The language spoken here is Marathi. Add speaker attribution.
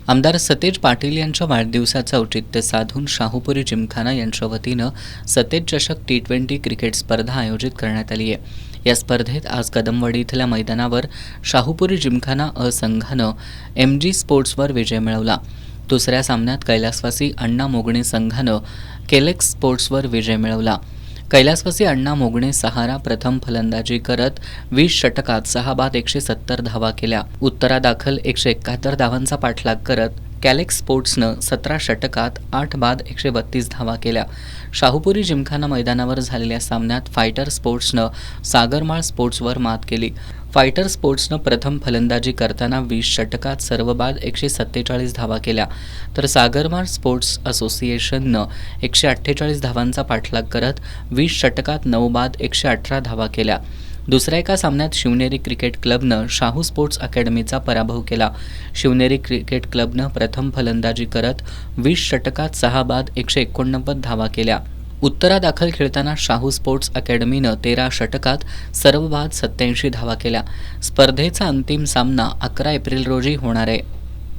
Speaker 1: आमदार सतेज पाटील यांच्या वाढदिवसाचं औचित्य साधून शाहूपुरी जिमखाना यांच्या वतीनं सतेज चषक T20 क्रिकेट स्पर्धा आयोजित करण्यात आली आहे। या स्पर्धेत आज कदमवाडी इथल्या मैदानावर शाहूपुरी जिमखाना अ संघानं MG स्पोर्ट्सवर विजय मिळवला। दुसऱ्या सामन्यात कैलासवासी अण्णा मोगणे संघानं केलेक्स स्पोर्ट्सवर विजय मिळवला। कैलासवासी अण्णा मोगणे सहारा प्रथम फलंदाजी करत 20 षटकात 6 बाद 170 धावा केल्या। उत्तरादाखल 171 धावांचा पाठलाग करत कॅलेक्स स्पोर्ट्सनं 17 षटकात 8 बाद 132 धावा केल्या। शाहूपुरी जिमखाना मैदानावर झालेल्या सामन्यात फायटर स्पोर्ट्सनं सागरमाळ स्पोर्ट्सवर मात केली। फायटर स्पोर्ट्सनं प्रथम फलंदाजी करताना 20 षटकात सर्व बाद 147 धावा केल्या, तर सागरमाळ स्पोर्ट्स असोसिएशननं 148 धावांचा पाठलाग करत 20 षटकात 9 बाद 118 धावा केल्या। दुसऱ्या एका सामन्यात शिवनेरी क्रिकेट क्लबनं शाहू स्पोर्ट्स अकॅडमीचा पराभव केला। शिवनेरी क्रिकेट क्लबनं प्रथम फलंदाजी करत 20 षटकात 6 बाद 189 धावा केल्या। उत्तरादाखल खेळताना शाहू स्पोर्ट्स अकॅडमीनं 13 षटकात सर्व बाद 87 धावा केल्या। स्पर्धेचा अंतिम सामना 11 एप्रिल रोजी होणार आहे।